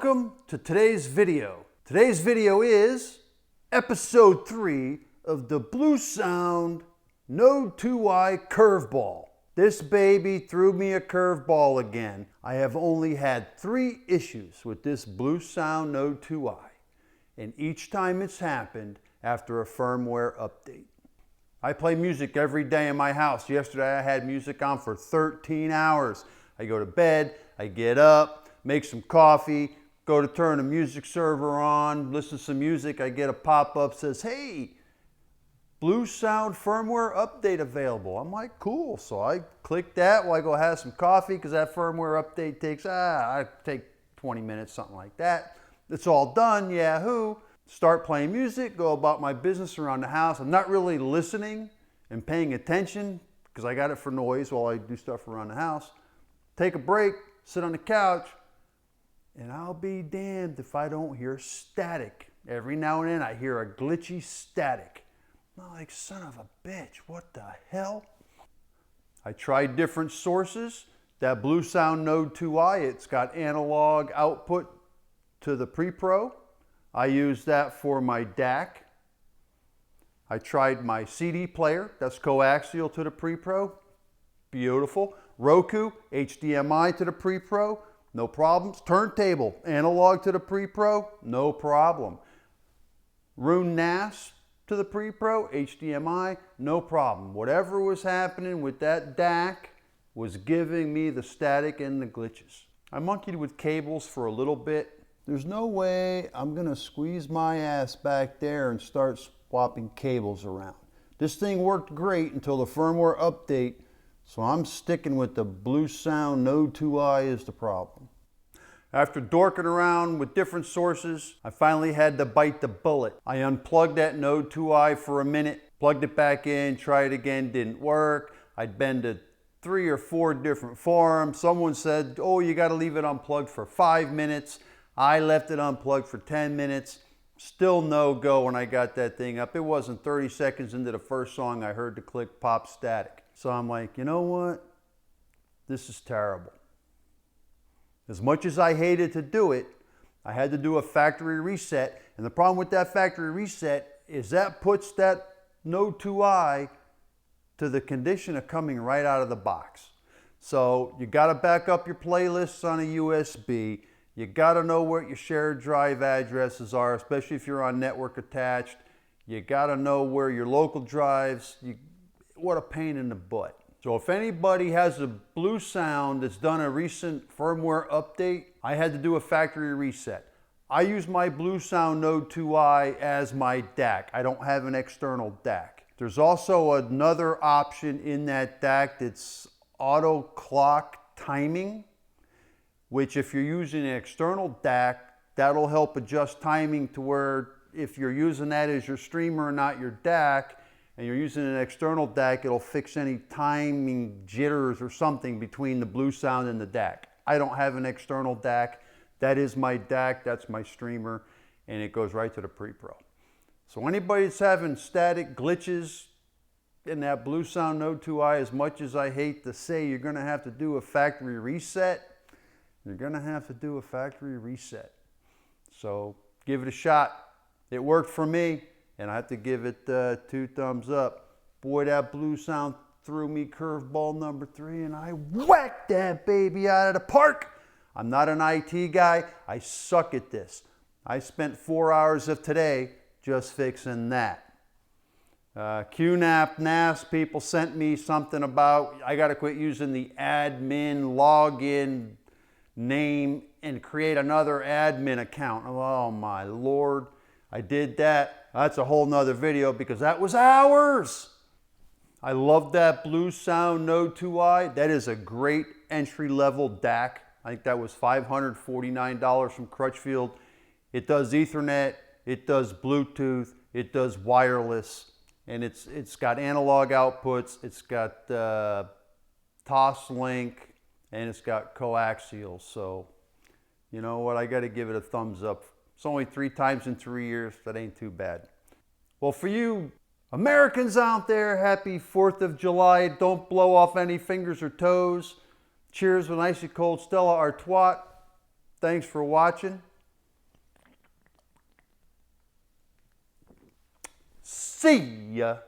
Welcome to today's video. Today's video is episode 3 of the Bluesound Node 2i curveball. This baby threw me a curveball again. I have only had 3 issues with this Bluesound Node 2i, and each time it's happened after a firmware update. I play music every day in my house. Yesterday I had music on for 13 hours. I go to bed, I get up, make some coffee, go to turn the music server on, listen to some music. I get a pop-up says, hey, Bluesound firmware update available. I'm like, cool. So I click that while I go have some coffee because that firmware update takes, I take 20 minutes, something like that. It's all done, yahoo. Start playing music, go about my business around the house. I'm not really listening and paying attention because I got it for noise while I do stuff around the house. Take a break, sit on the couch, and I'll be damned if I don't hear static. Every now and then I hear a glitchy static. I'm like, son of a bitch, what the hell? I tried different sources. That Bluesound Node 2i, it's got analog output to the pre-pro. I use that for my DAC. I tried my CD player, that's coaxial to the pre-pro. Beautiful. Roku, HDMI to the pre-pro, no problems. Turntable, analog to the pre-pro, no problem. Roon NAS to the pre-pro, HDMI, no problem. Whatever was happening with that DAC was giving me the static and the glitches. I monkeyed with cables for a little bit. There's no way I'm gonna squeeze my ass back there and start swapping cables around. This thing worked great until the firmware update, so I'm sticking with the Bluesound Node 2i is the problem. After dorking around with different sources, I finally had to bite the bullet. I unplugged that Node 2i for a minute, plugged it back in, tried again, didn't work. I'd been to 3 or 4 different forums. Someone said, oh, you gotta leave it unplugged for 5 minutes. I left it unplugged for 10 minutes. Still no go when I got that thing up. It wasn't 30 seconds into the first song I heard the click pop static. So I'm like, you know what? This is terrible. As much as I hated to do it, I had to do a factory reset. And the problem with that factory reset is that puts that Node 2i to the condition of coming right out of the box. So you got to back up your playlists on a USB. You got to know what your shared drive addresses are, especially if you're on network attached. You got to know where your local drives, what a pain in the butt. So if anybody has a Bluesound that's done a recent firmware update, I had to do a factory reset. I use my Bluesound Node 2i as my DAC. I don't have an external DAC. There's also another option in that DAC that's auto clock timing, which if you're using an external DAC, that'll help adjust timing to where if you're using that as your streamer and not your DAC, and you're using an external DAC, it'll fix any timing jitters or something between the Bluesound and the DAC. I don't have an external DAC. That is my DAC, that's my streamer, and it goes right to the pre-pro. So anybody that's having static glitches in that Bluesound Node 2i, as much as I hate to say you're gonna have to do a factory reset, you're gonna have to do a factory reset. So give it a shot. It worked for me, and I have to give it 2 thumbs up. Boy, that Bluesound threw me curveball number 3, and I whacked that baby out of the park. I'm not an IT guy. I suck at this. I spent 4 hours of today just fixing that. QNAP, NAS people sent me something about I gotta quit using the admin login name and create another admin account. Oh my Lord. I did that. That's a whole nother video because that was hours. I love that Bluesound Node 2i. That is a great entry-level DAC. I think that was $549 from Crutchfield. It does Ethernet, it does Bluetooth, it does wireless, and it's got analog outputs, it's got Toslink, and it's got coaxial. So you know what, I got to give it a thumbs up. It's only 3 times in 3 years. That ain't too bad. Well, for you Americans out there, happy 4th of July. Don't blow off any fingers or toes. Cheers with an icy cold Stella Artois. Thanks for watching. See ya.